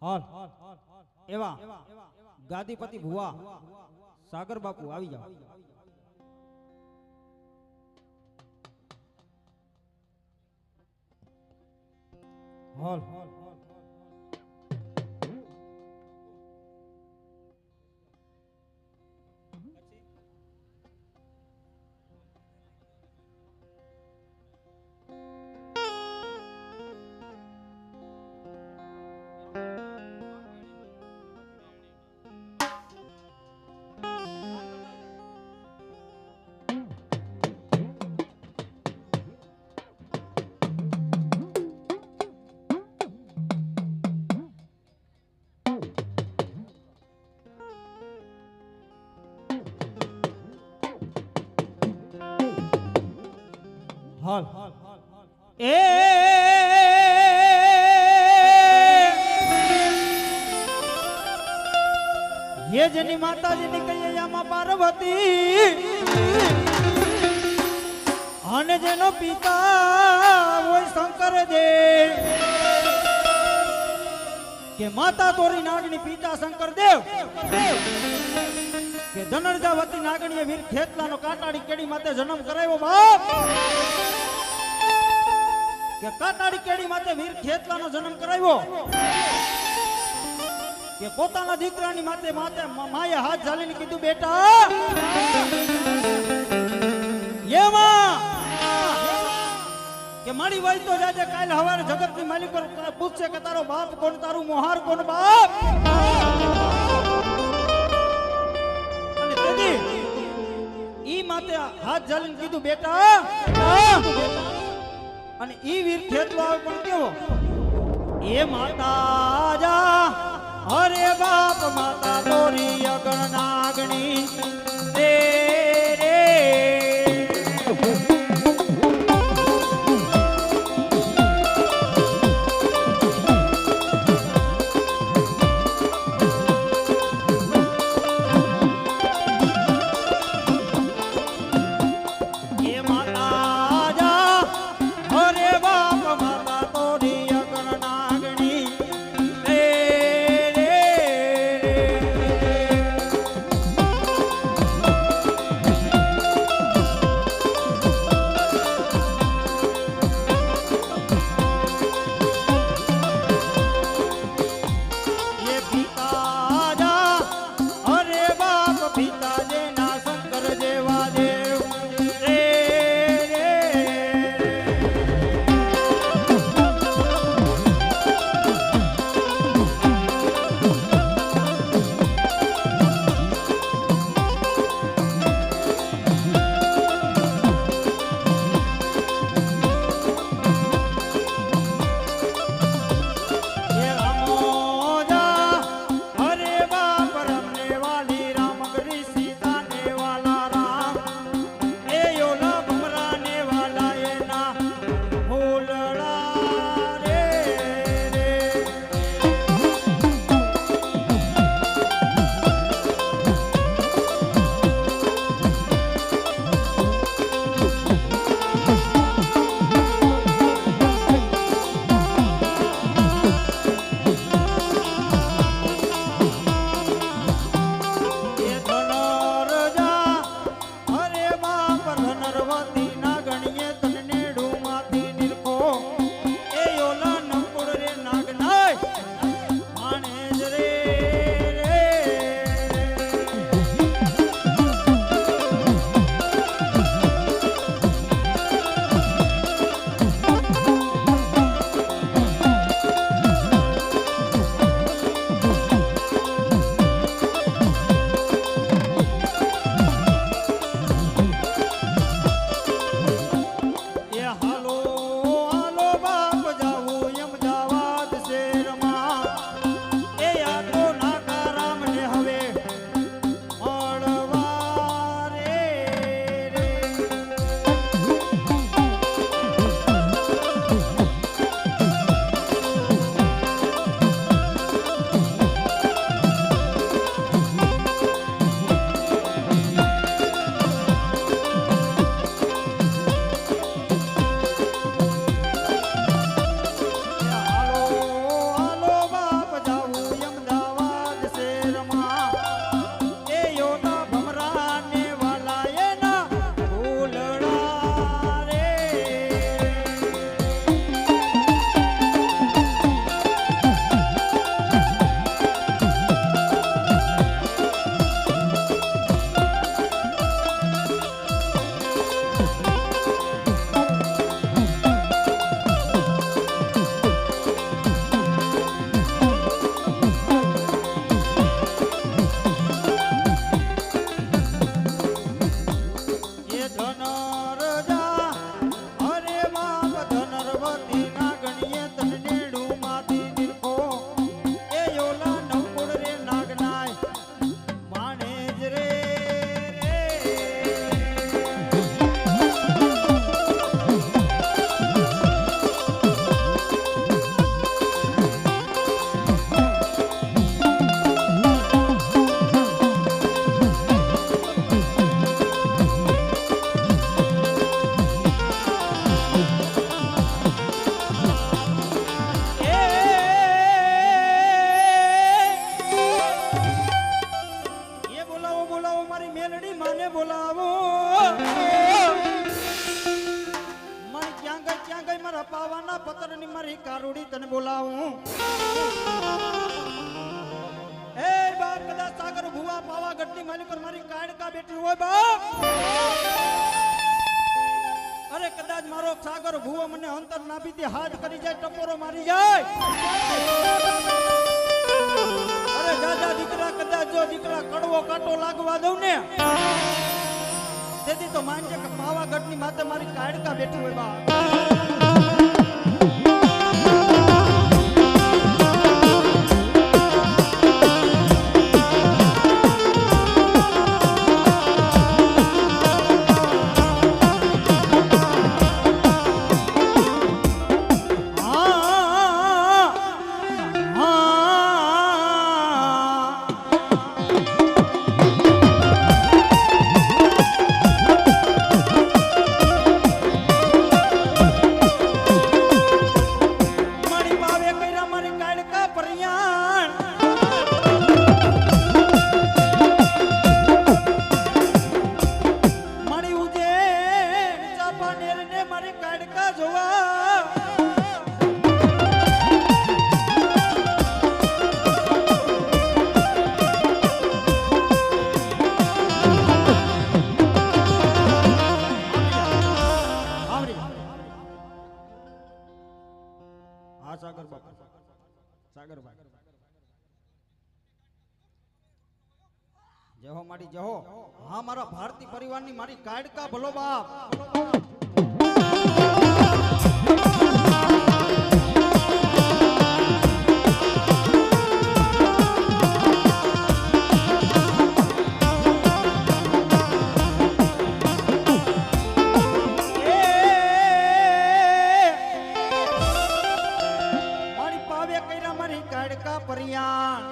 હાલ એવા ગાદીપતિ ભુવા સાગર બાપુ આવી જાઓ. હાલ હાલ એ ये जनी माता जी निकली यामा पार्वती અને જેનો પિતા હોય શંકર દે કે માતા તોરી નાગની પિતા શંકર દેવ કે ધનરજાવતી નાગણીએ વીર ખેતલાનો કાટાડી કેડી માતે જન્મ કરાવ્યો બાપ કે કાટાડી કેડી માતે વીર ખેતલાનો જન્મ કરાવ્યો કે પોતાના દીકરાની માતે માએ હાથ ઝાલીને કીધું બેટા એમાં કે મારી વાઈ તો જાજે કાલ હવારે જગતની માલિક પૂછશે કે તારો બાપ કોણ તારું મોહાર કોણ બાપ અને તેથી ઈ માતે હાથ ઝાલીને કીધું બેટા અને ઈ વીર ખેતલો આવે પણ કેવો એ માતા જા અરે બાપ માતા તોરી અગણ નાગણી રે રે મારી કારુડી તને બોલાવું એ બાપ કદાચ સાગર ભુવા પાવાગઢની માલિક મારી કાડકા બેઠી હોય બાપ અરે કદાચ મારો સાગર ભુવો મને અંતર નાભીથી હાથ કરી જાય ટપોરો મારી જાય અરે દાદા દીકરા કદાચ જો દીકરા કડવો કાંટો લાગવા દઉં ને તેથી તો માનજે કે પાવાગઢની માથે મારી કાડકા બેઠી હોય બા જહો મારી જહો હા મારા ભારતીય પરિવારની મારી કાડકા ભલો બાપ મારી પાવે કઈરા મારી કાડકા પરિયાણ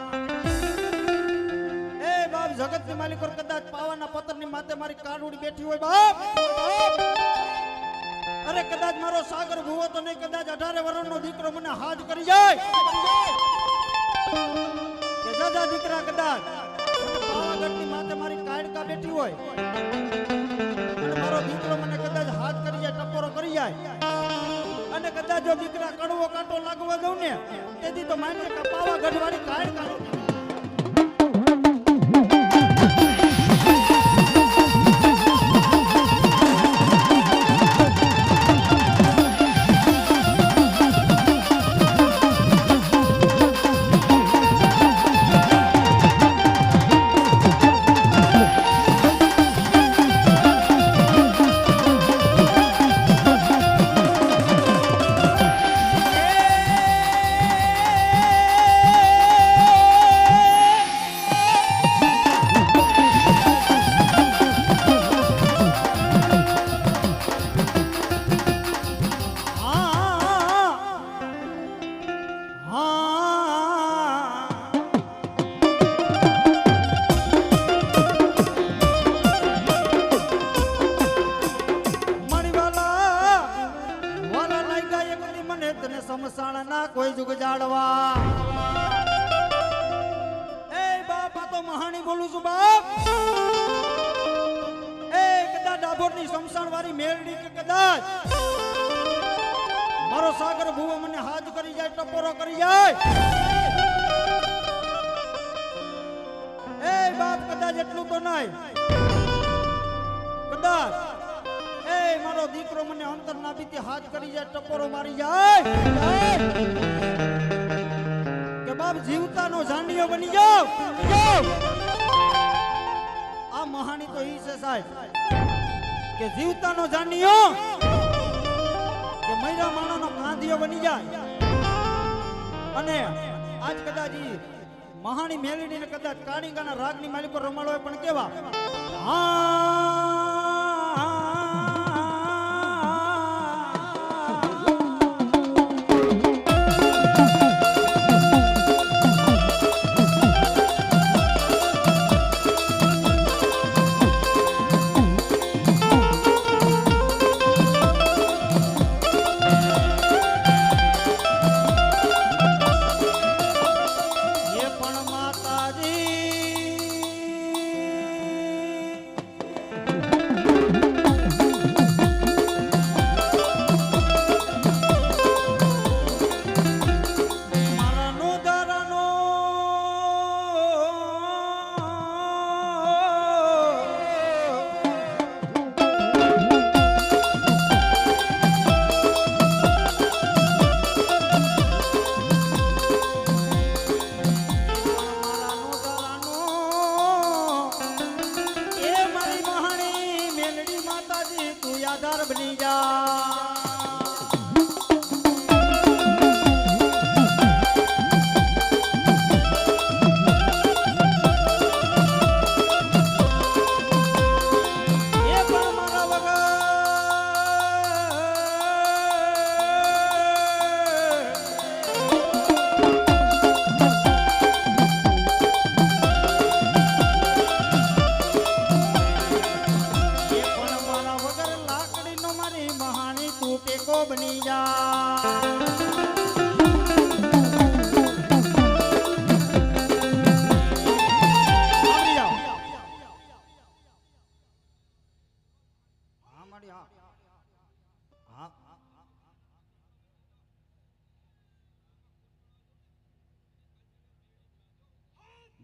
જગત ની માલિક કદાચ પાવાના પથ્થર ની માથે મારી કારુડી બેઠી હોય બાપ અરે કદાચ મારો સાગર ભુવો તો નહીં કદાચ 18 વર્ષનો દીકરો મને હાથ કરી જાય કે દાદા દીકરા કદાચ પાવાગઢ ની માથે મારી કાડકા બેઠી હોય અને મારો દીકરો મને કદાચ હાથ કરી જાય ટપોરો કરી જાય અને કદાચ જો દીકરા કડવો કાંટો લાગવા દઉં ને તેથી તો માને કે પાવાગઢ વાળી કાડકા કોઈ જુગ જાડવા એ બાપા તો મહાણી બોલું છું બાપ એ કદાચ ડાભોરની શમશાન વાળી મેળડી કે કદાચ મારો સાગર ભુવો મને હાથ કરી જાય ટપોરો કરી જાય એ બાપ કદાચ એટલું તો નહીં કદાચ એ મારો દીકરો મને અંતર નાભીથી હાથ કરી જાય ટપોરો મારી જાય કે બાપ જીવતાનો જાંડિયો બની જાવ આ મહાની તો ઈ છે સાહેબ કે જીવતાનો જાંડિયો કે મૈરા માણસનો કાંધિયો બની જાય અને આજ કદાચ ઈ મહાની મેલડીને કદાચ કાણીગાના રાગની માલિકો રમાડો પણ કેવા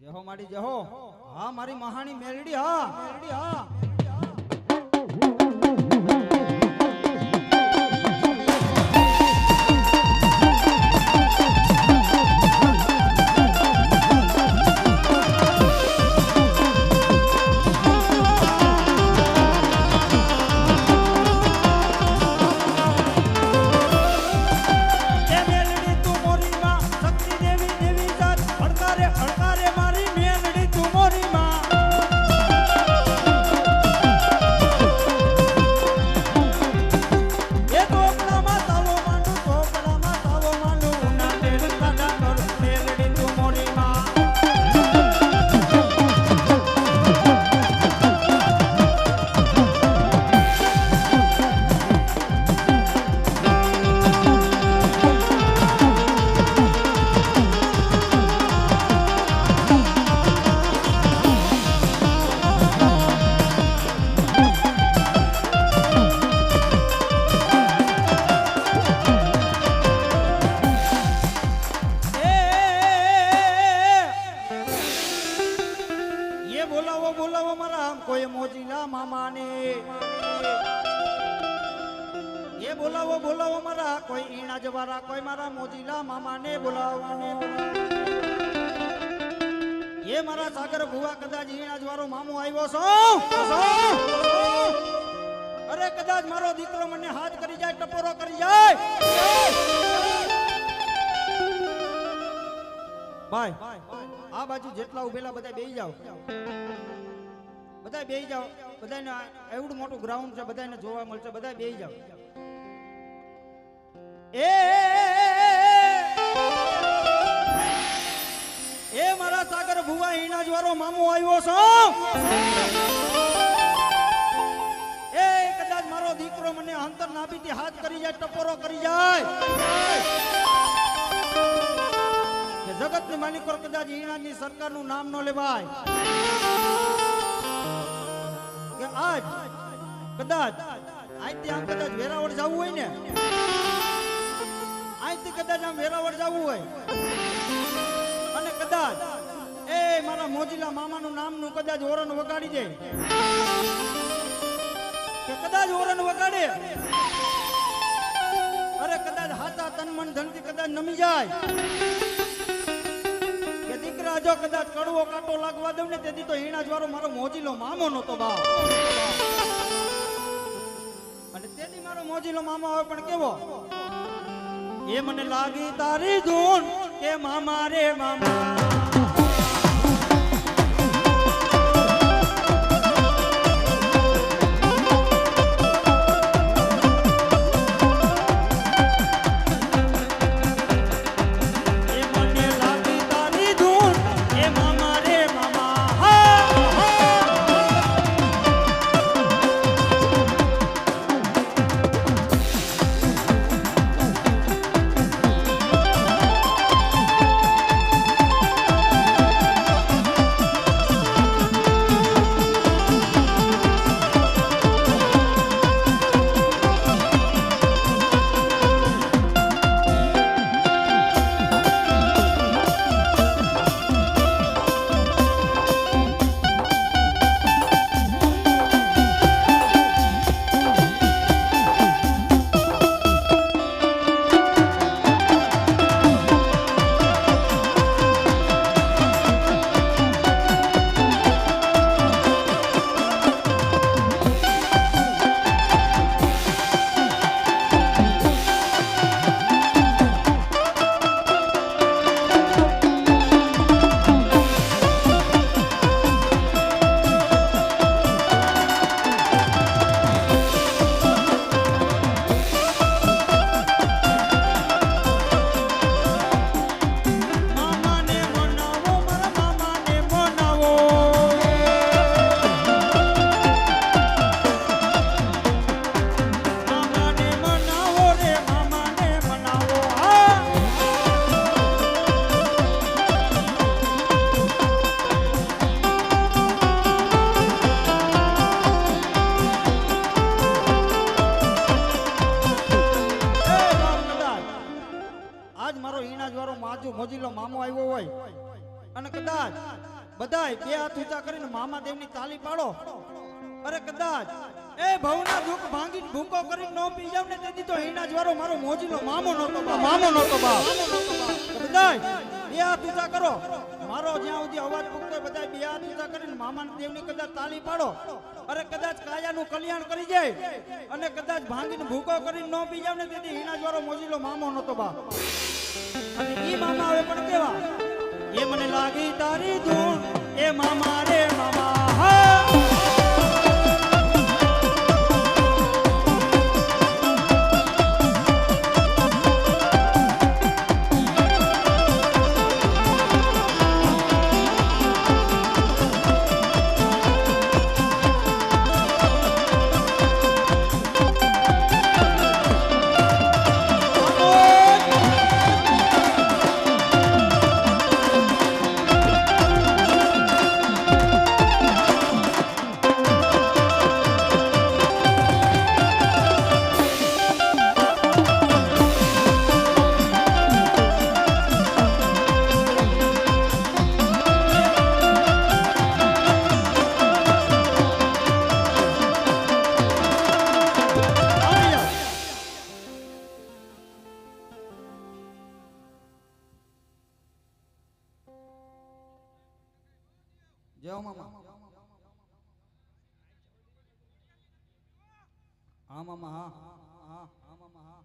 જહો મારી જહો. હા મારી મહાણી મેલડી. હા મેલડી. હા કોઈ મોજીલા મામાને એ બોલાવો બોલાવો મારા કોઈ ઈણા જવારા કોઈ મારા મોજીલા મામાને બોલાવો એ મારા સાગર ભુવા કદાચ ઈણા જવારો મામો આવ્યો છો અરે કદાચ મારો દીકરો મને હાથ કરી જાય ટપોરો કરી જાય ભાઈ આ બાજુ જેટલા ઉભેલા બધા બેહી જાઓ બધા બેહી જાઓ બધાને એવડું મોટું ગ્રાઉન્ડ છે બધાને જોવા મળશે બધા બેહી જાઓ એ મારા સાગર ભુવા ઈણા જવારો મામો આવ્યો છો એ કદાચ મારો દીકરો મને અંતર નાભીથી હાથ કરી જાય ટપોરો કરી જાય જગતની માલિકો કદાચ ઈણાની સરકારનું નામ ન લેવાય કે આજ કદાચ આજથી આમ કદાચ વેરાવળ જવું હોય ને આજથી કદાચ આમ વેરાવળ જવું હોય અને કદાચ એ મારા મોજીલા મામાનું નામનું કદાચ ઓરન વગાડી દે કે કદાચ ઓરન વગાડે અરે કદાચ હાથા તન મન ધનથી કદાચ નમી જાય કે દીકરા જો કદાચ કડવો કાંટો લાગવા દઉં ને તેથી તો હીણા જવારો મારો મોજીલો મામો નતો બાપ અને તેથી મારો મોજીલો મામો આવે પણ કેવો એ મને લાગી તારી ધૂન કે મામા રે મામા મોજીલો મામો આવ્યો હોય અને કદાચ બધાય બે હાથ ઊંચા કરીને મામા દેવની તાલી પાડો. અરે કદાચ એ ભવના દુઃખ ભાંગી ભૂકો કરીને નો પી જાવ ને તેથી તો હીના જ્વારો મારો મોજીલો મામો નહોતો બાપ. બધાય બે હાથ ઊંચા કરો. મારો જ્યાં સુધી અવાજ પૂગતો બધાય બે હાથ ઊંચા કરીને મામા દેવની કદાચ તાલી પાડો. અરે કદાચ કાયાનું કલ્યાણ કરી જાય અને કદાચ ભાંગીને ભૂકો કરીને નો પી જાવ ને તેથી હીના જ્વારો મોજીલો મામો નહોતો બાપ. અને ઈ મામા હવે પણ કેવા એ મને લાગી તારી ધૂન એ મામા રે મામા હા. જય મામા. હા મામા હા હા હા મામા હા.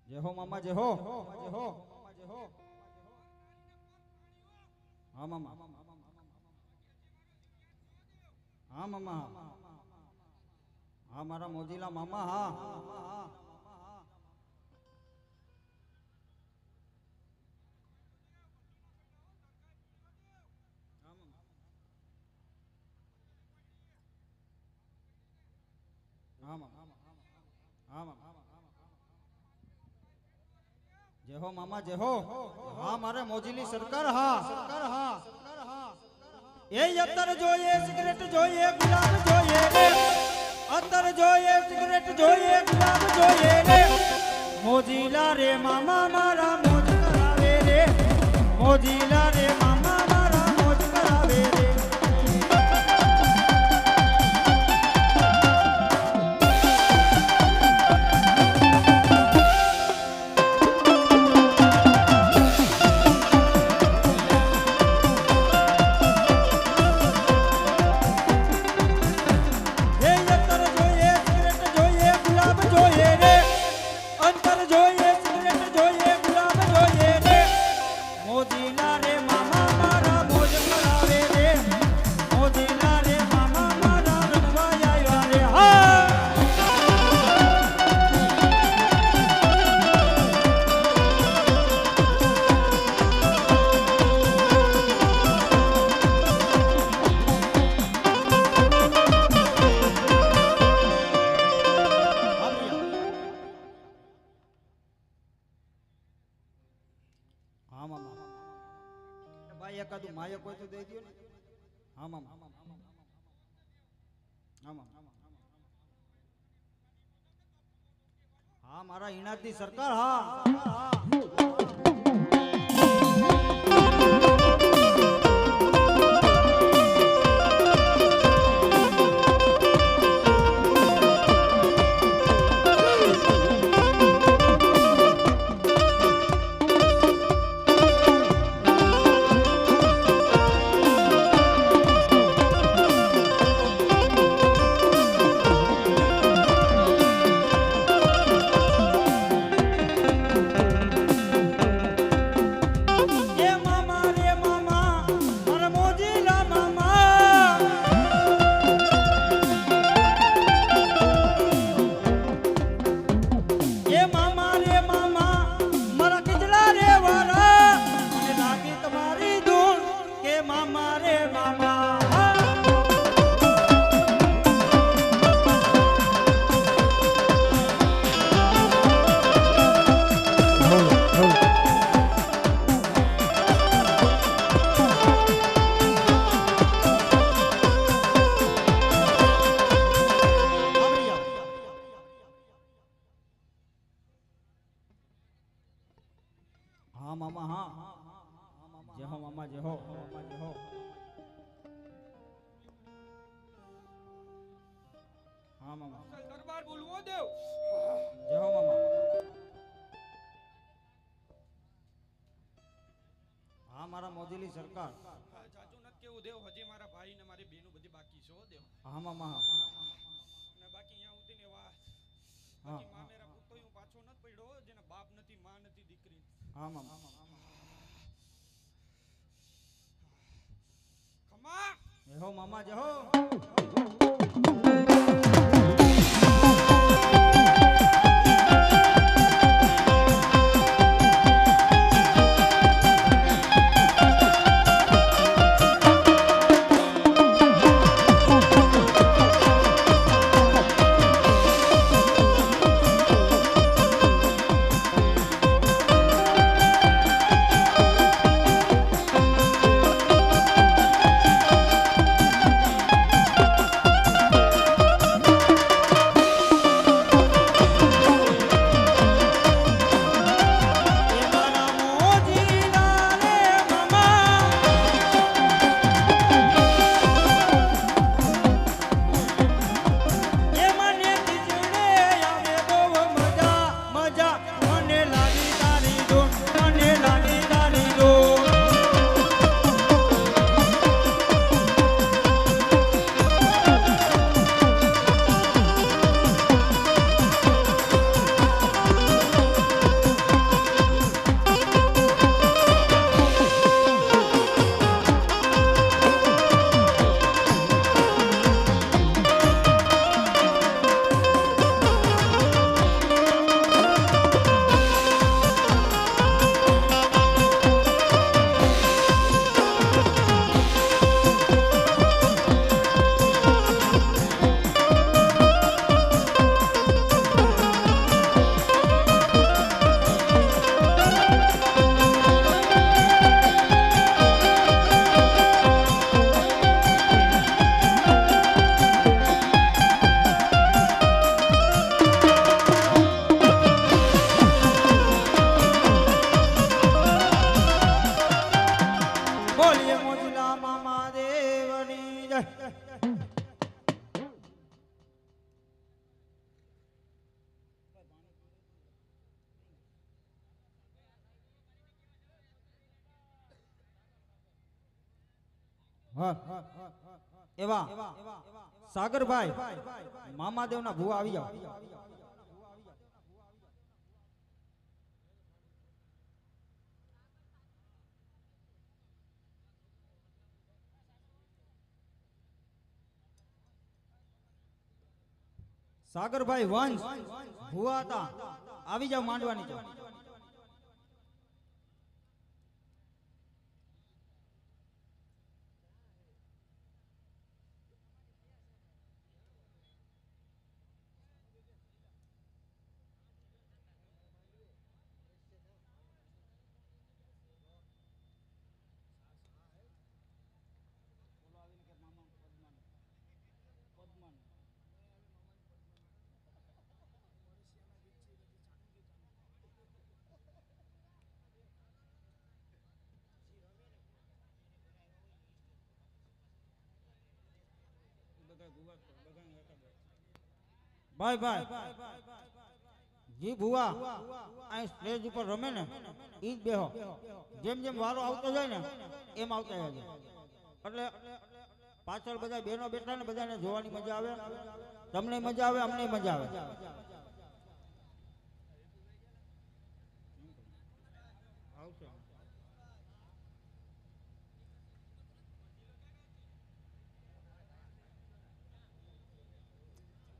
જય હો મામા જય હો. હા મામા હા મામા હા મારા મોજીલા મામા હા. जय हो मामा जय हो. हाँ मारे मोजीली सरकार हाँ. ये अतर જોઈએ સિગરેટ જોઈએ ગુલાબ જોઈએ રે. અતર જોઈએ સિગરેટ જોઈએ ગુલાબ જોઈએ રે. મોજીલા રે મામા મારા મોજ કરાવે રે. મોજીલા રે મામા મારા મોજ કરાવે રે. હા મામા ભાઈ એકાદું માયક હોય તો દઈ દો ને. હા મામા હા મામા હા મારા ઈનાદની સરકાર હા. હા મામા હા જય હો મામા જય હો મામા જય હો હા મામા દરબાર બોલવો દેવ જય હો મામા હા મારા મોદીલી સરકાર જાજુ નત કેવું દેવ હજી મારા ભાઈ ને મારી બેનું બધી બાકી છે હો દેવ હા મામા ને બાકી અહીંયા ઉતી ને વાત હા બાકી મામેરા પુત્તો હું પાછો નત પડ્યો જેના બાપ નથી માં નથી દીકરી હા મામા ખમા જય હો મામા જય હો એવા સાગરભાઈ મામાદેવના ભુવા આવી જાવ સાગરભાઈ વંશ ભુવા હતા આવી જાવ માંડવાની છે ભાઈ ભાઈ જી ભુવા આ સ્ટેજ ઉપર રમે ને ઈ જ બેહો જેમ જેમ વારો આવતો જાય ને એમ આવતા જાય એટલે પાછળ બધા બહેનો બેઠા ને બધાને જોવાની મજા આવે તમને મજા આવે અમને મજા આવે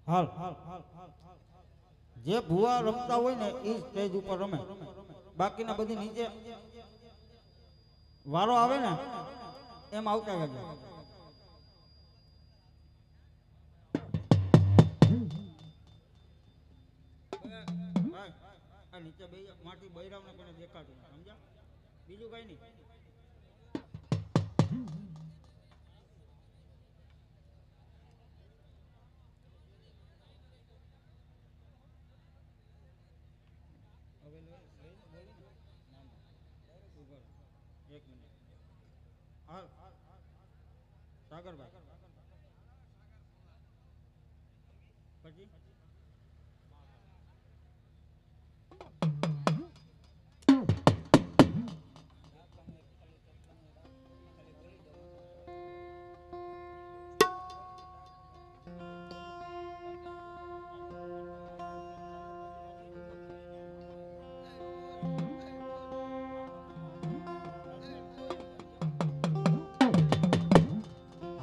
હાલ જે ભુવા રમતા હોય ને એ સ્ટેજ ઉપર રમે બાકીના બધી નીચે વારો આવે ને એમ આવતા જજો નીચે બે માટી બૈરાવ ને કોને દેખાતું સમજ્યા બીજું કઈ નહીં એક મિનિટ હા સાગરભાઈ પછી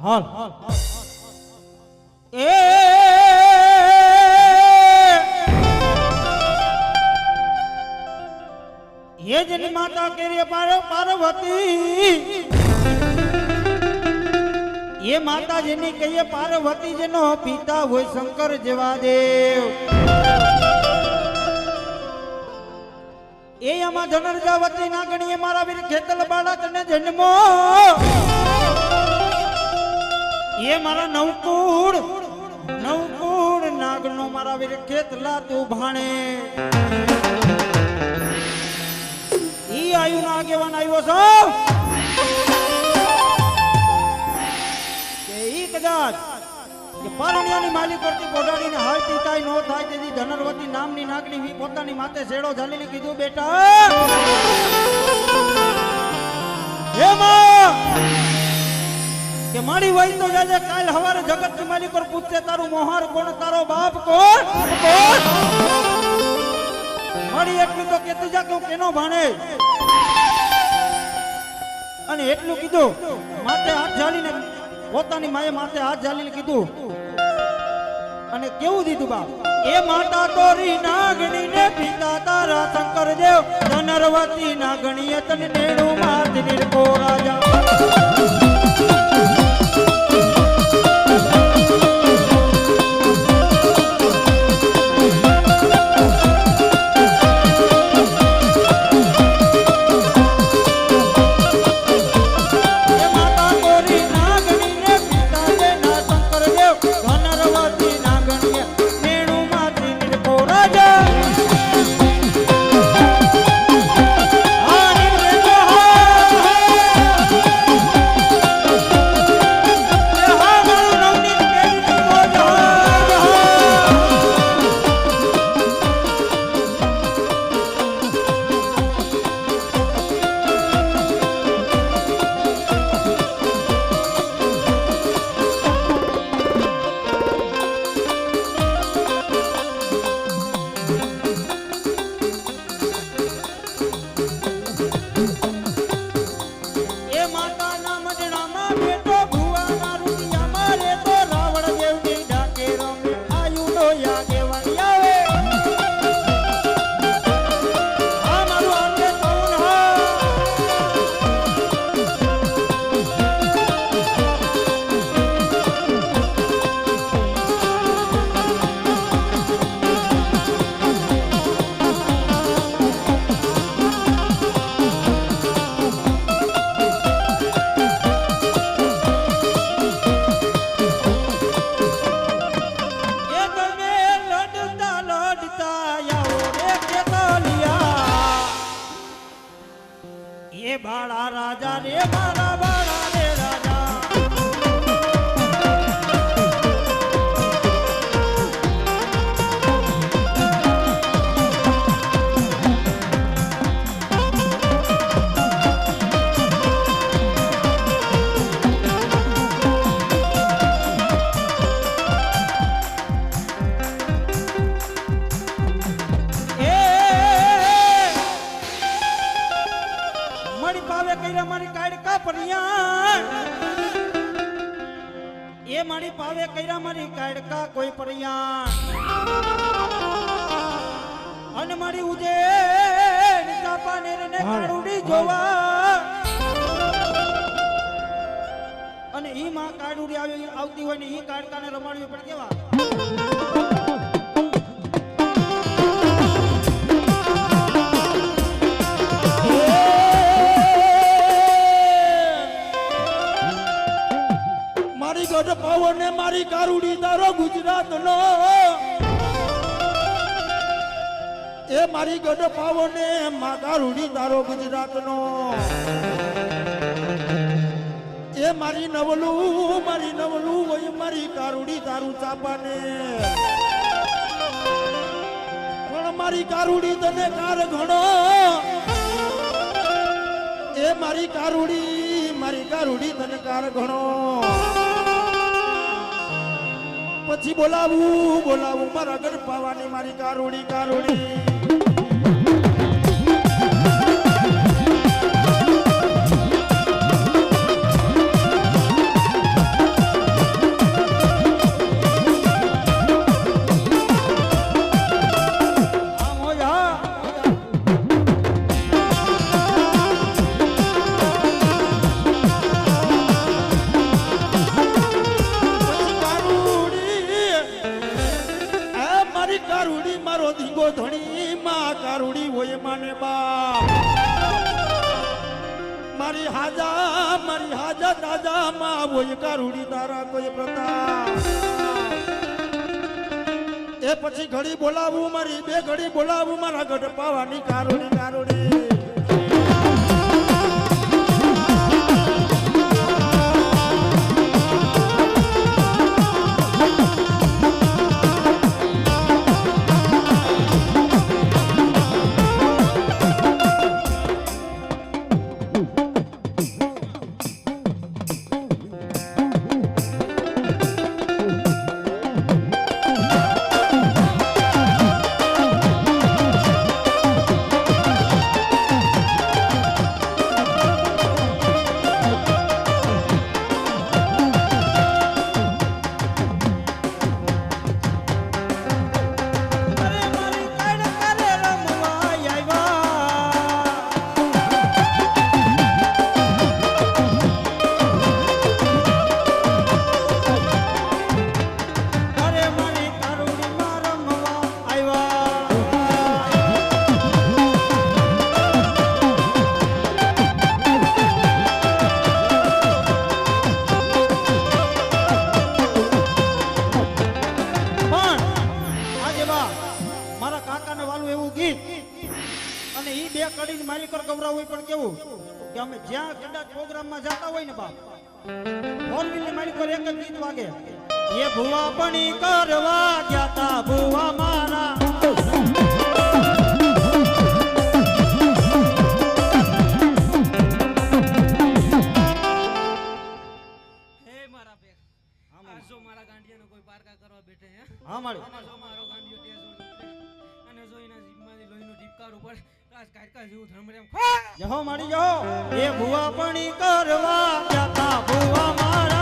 હાલ એ જેની માતા કેરી પાર્વતી એ માતા જેની કહીએ પાર્વતી જેનો પિતા હોય શંકર જેવા દેવ એ આમાં ધનરજાવતી નાગણીએ મારા વીર ખેતલ બાળક ને જન્મો એ મારા નવકુળ નાગનો મારા વીર ખેતલા તું ભાણે ઈ આયુ ના આગેવાન આવ્યો છો કે ઈ કદાચ કે પરણિયાની માલી કરતી પોડાડીને હાલતી થાય નો થાય તેથી ધનરવતી નામની નાગણી પોતાની માથે શેડો ઝાલીને કીધું બેટા હે માં કે મારી વઈ તો જાજે કાલ હવારે જગતની માલિક પર પૂછશે તારું મોહાર કોણ તારો બાપ કોણ મારી એટલું તો કેતું જા કે હું કેનો ભાણે અને એટલું કીધું માથે હાથ ઝાલીને પોતાની માએ માથે હાથ ઝાલીને કીધું અને કેવું દીધું બાપ એ માતા તોરી નાગણી ને પિતા તારા શંકર દેવ ધનરવતી નાગણીએ તને નેણું માથ નિરકો રાજા બાળા રાજા રે મારા બાળા રે રાજા મારી પાવે કૈરા મારી કાડકા કોઈ પરિયાણ અને મારી ઉજે ચાપા ને કાડુડી જોવા અને ઈ માં કાડુડી આવતી હોય ને ઈ કાડકાને રમાડવી પણ કેવા ગઢ પાવો ને મારી કારુડી તારો ગુજરાત નો એ એ મારી ગઢ પાવો ને માગા રૂડી તારો ગુજરાતનો એ મારી નવલું હોય મારી કારુડી તારું ચાપાને પણ મારી કારુડી તને કાર ઘણો એ મારી કારુડી તને કાર ઘણો પછી બોલાવું મારા ગઢ પાવાની મારી કારુડી કારુડી મારો ધીંગો ધણી માં કારુડી હોય માને બા મારી હાજા દાદા માં હોય કારુડી તારા કોઈ પ્રતાપ એ પછી ઘડી બોલાવું મારી બે ઘડી બોલાવું મારા ગઢ પાવાની કારુડી અમે જ્યાં કદાચ પ્રોગ્રામમાં જતા હોય ને બાપ ફોર વ્હીલની મારી પર એક જ ગીત વાગે એ ભુવા પણી કરવા ગયા તા ભુવા મારા હે મારા પે આજો મારા ગાંડિયાનો કોઈ પારકા કરવા બેઠે હે હા મારી આજો મારો ગાંડિયો ટેસ અને જો એના જીભમાંથી લોહીનો ઢીપકાર ઉપર રાજ કાઢકા જેવું ધર્મરેમ જહો મારી જહો એ ભુવા પણી કરવા ગયા તા ભુવા મારા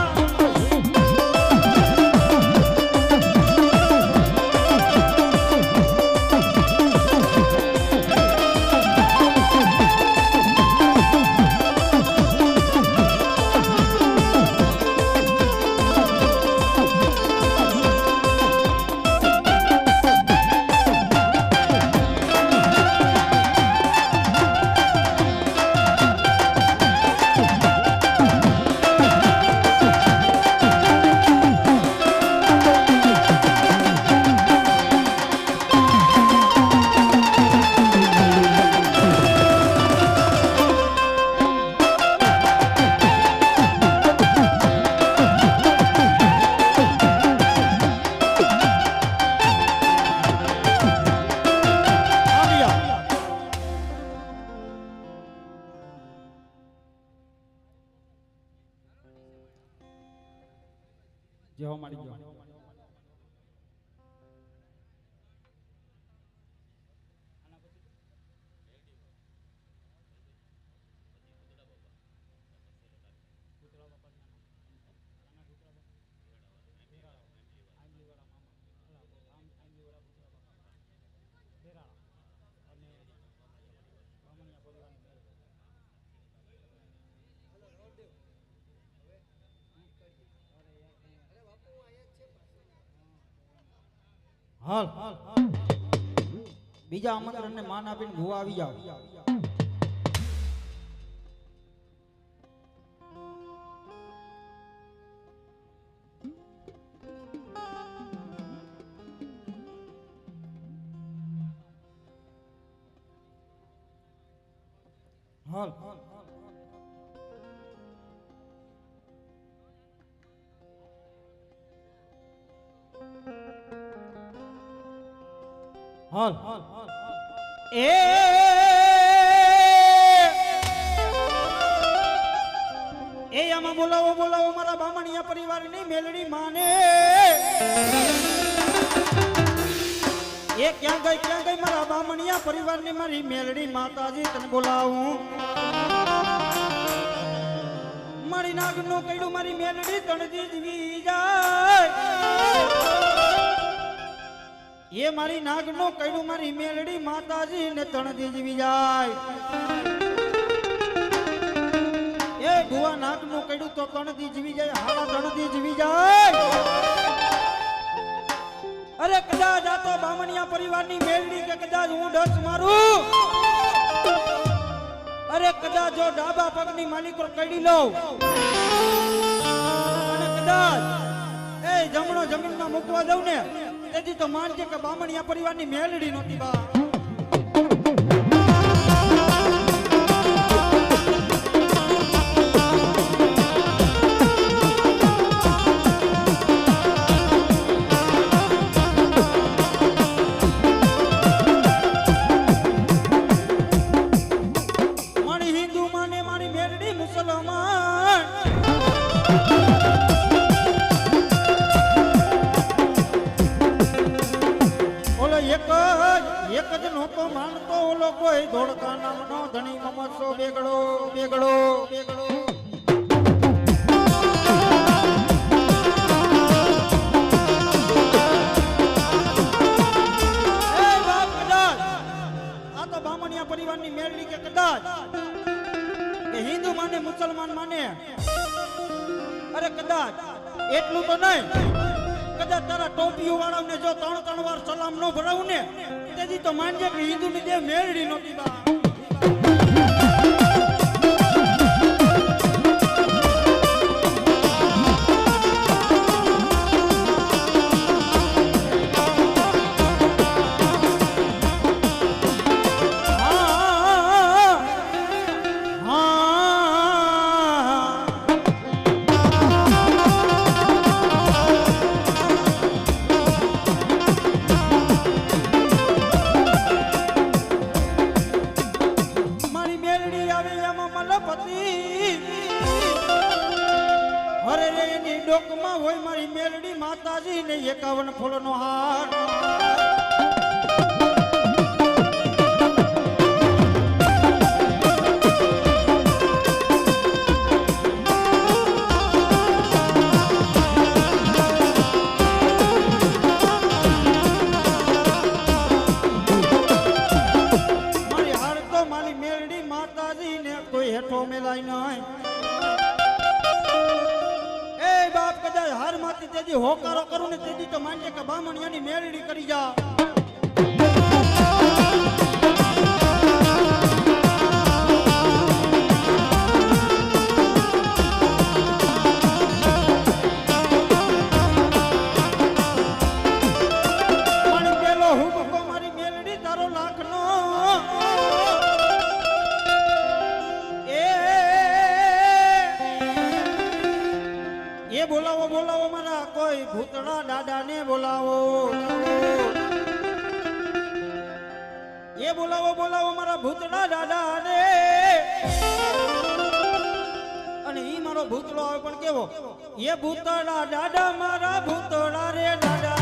જહો મારી જહો હાલ બીજા આમંત્રણને માન આપીને ભુવા આવી જાવ હાલ હાલ એ આમાં બોલાવો બોલાવો મારા બામણિયા પરિવારની મેલડી માને એ ક્યાં ગઈ મારા બામણિયા પરિવારની મારી મેલડી માતાજી તને બોલાવું મારી નાગનું કઈડું મારી મેલડી તણજી જીવી જાય એ મારી નાગનું કઈડું મારી મેલડી માતાજી ને તણજી જીવી જાય એ ભુવા નાગનું કઈડું તો તણજી જીવી જાય હાલા તણજી જીવી જાય અરે કદાચ આ તો બામણિયા પરિવારની મેલડી કે કદાચ હું ડસ મારું અરે કદાચ જો ડાબા પગની માલિકો કઈડી લઉં અને કદાચ એ જમણો જમીનમાં મૂકવા દઉં ને તેથી તો માનજે કે બામણિયા પરિવારની મેલડી નહોતી બા મારી હિન્દુ માને મારી મેલડી મુસલમાન ઓલો એક જ નહોતો માનતો ઓલો કોઈ ધોળકા નામનો ધણી મમસો બેગડો બેગડો બેગડો એ બાપ કદાચ આ તો બામણિયા પરિવારની મેળવી કે કદાચ કે હિન્દુ માને મુસલમાન માને અરે કદાચ એટલું તો નહીં કદાચ તારા ટોપીઓ વાળાને જો ત્રણ વાર સલામ ન ભરાવું ને તેથી તો માનજે કે હિન્દુની દેવ મેળડી નહોતી બા હરે રે એની ડોકમાં હોય મારી મેલડી માતાજી ને 51 ફૂલનો હાર મારી હાર તો મારી મેલડી માતાજી ને કોઈ હેઠો મેલાય નહીં બાપ કદાચ હાર માંથી તેજી હોકારો કરું ને તેજી તો માનજે કે બામણિયાની મેળડી કરી જા મારી પેલો હુકમ મારી મેળડી તારો લાખનો એ બોલાવો બોલાવો મારા કોઈ ભૂતડા દાદા ને બોલાવો એ બોલાવો બોલાવો મારા ભૂતડા દાદા ને અને ઈ મારો ભૂતડો આવે પણ કેવો એ ભૂતડા દાદા મારા ભૂતડા રે દાદા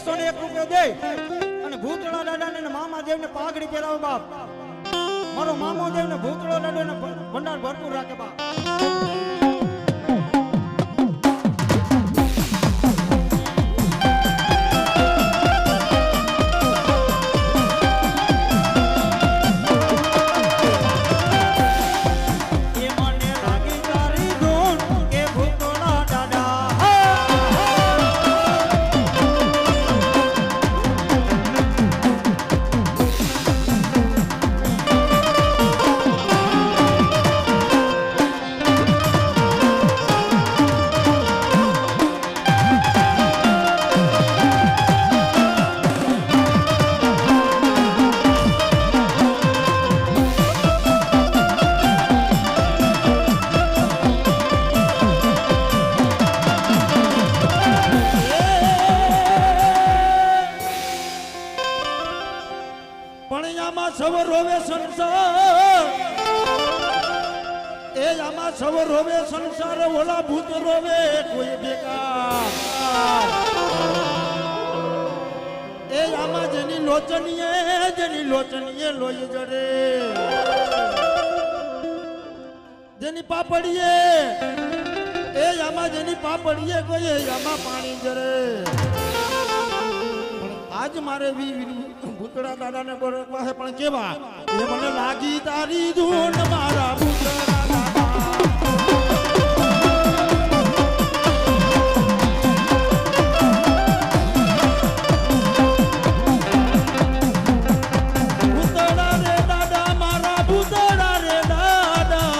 101 રૂપિયો દે અને ભૂતળા દાદાને ને મામા દેવને પાઘડી પહેરાવો બાપ. મારો મામો દેવને ભૂતળો દાદાને ભંડાર ભરપૂર રાખે બાપ. એ મને લાગી તારી ધૂન કે ભૂતળા દાદા. પણ આમાં સવર રોવે સંસાર, એ આમાં સવર રોવે સંસાર, ઓલા ભૂત રોવે કોઈ બેકાર. એ આમાં જેની લોચનીએ લોહી જડે, જેની પાપડીએ, એ આમાં જેની પાપડીએ કોઈ આમાં પાણી જરે. આજ મારે ભૂતળા દાદાને બોલવા છે પણ કેવા એ મને લાગી તારી ધૂન મારા ભૂતળા દાદા. ભૂતળા રે દાદા મારા ભૂતળા રે દાદા.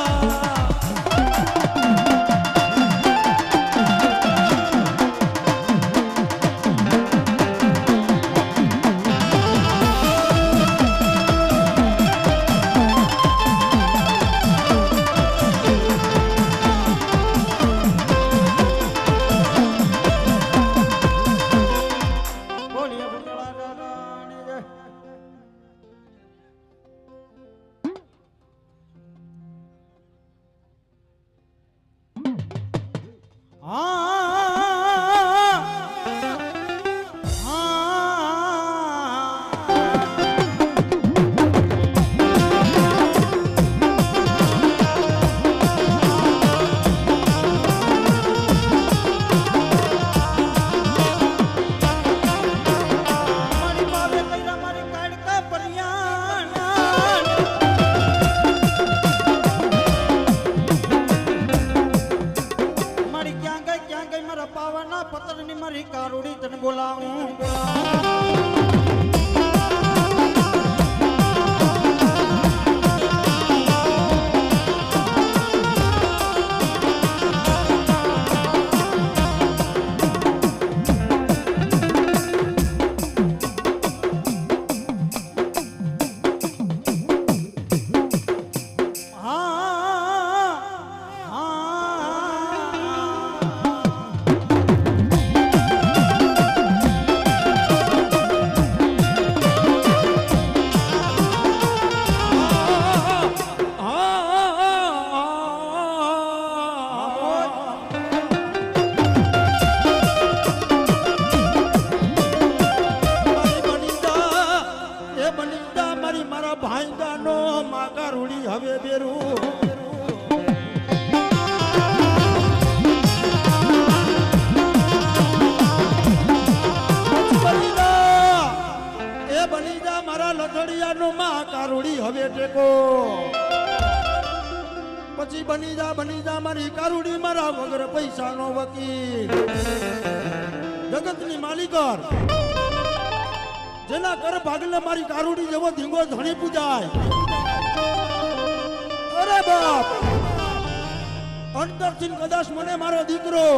બોલીએ ભૂતળા દાદાની જય. મારી બાવે કઈરા મારી કાડકા પરિયાણા. મારી ક્યાં ગઈ મારા પાવાના પતરની મારી કારુડી તને બોલાવું. મારા ભાઈગાનો માગા રૂડી હવે બેરું. બની જા મારા લથડિયાનો માં કારુડી હવે ટેકો. પછી બની જા મારી કારુડી મારા વગર પૈસાનો વકીલ. જગતની માલિકર જેના કર ભાગલે મારી કારુડી જેવો ધીંગો ધણી પૂજાય. અરે બાપ અંતરથી કદાચ મને મારો દીકરો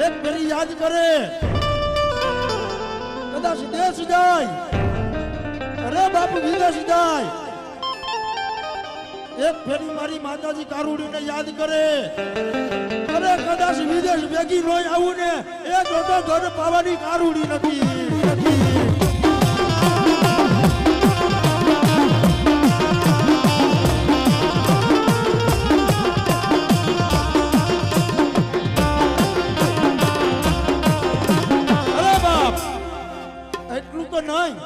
એક ફેરી યાદ કરે, કદાચ દેશ જાય, અરે બાપ વિદેશ જાય, એક ફેરી મારી માતાજી કારુડીને યાદ કરે, અરે કદાચ વિદેશ ભેગી રોઈ આવું ને એ તો ઘર પાવાની કારુડી નથી. એટલું તો નહીં,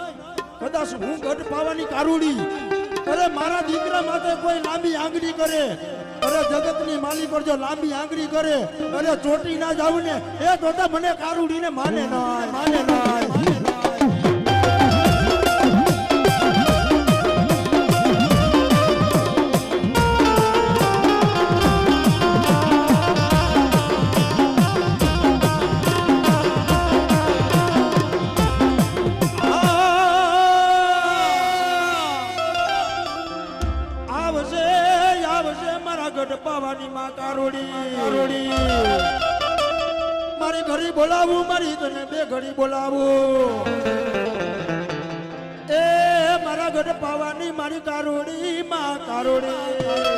કદાચ હું ગઢ પાવાની કારુડી, અરે મારા દીકરા માટે કોઈ લાંબી આંગળી કરે, અરે જગતની માલી પર જો લાંબી આંગળી કરે, અરે ચોટી ના જાવ ને એ તો મને કારુડીને માને ના, માને ના, માને ના. પાવાની માં કારોડી મારી ઘડી બોલાવું, મારી તને બે ઘડી બોલાવું, એ મારા ગઢ પાવાની મારી કારોડી માં કારોડી.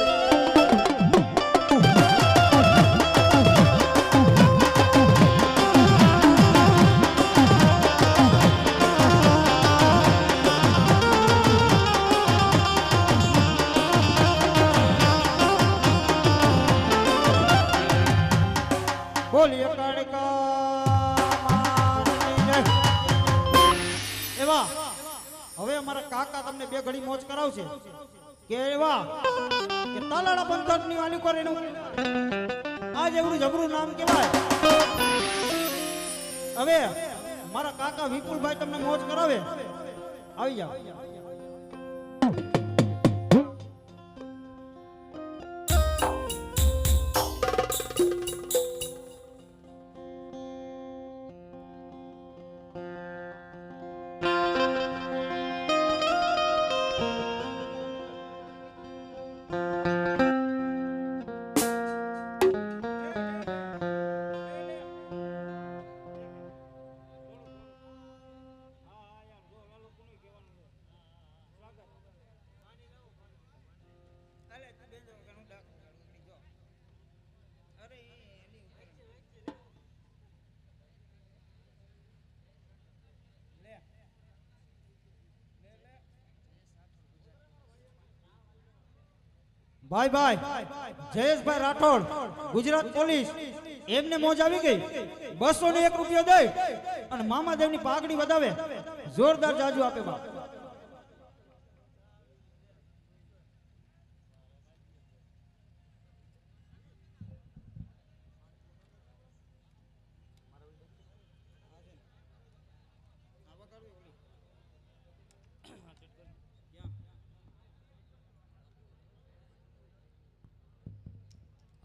બોલીએ એવા હવે અમારા કાકા તમને બે ઘડી મોજ કરાવશે કે એવા કે તાલાળા પંથક ની વાલી કરે એનું આ જેવડું જબરું નામ કહેવાય. હવે મારા કાકા વિપુલભાઈ તમને મોજ કરાવે, આવી જાઓ. ભાઈ ભાઈ જયેશભાઈ રાઠોડ ગુજરાત પોલીસ એમને મોજ આવી ગઈ, 201 રૂપિયો દે અને મામાદેવની પાઘડી વધાવે, જોરદાર જાજુ આપે બાપ.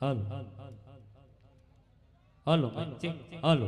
હાલો હાલો હાલો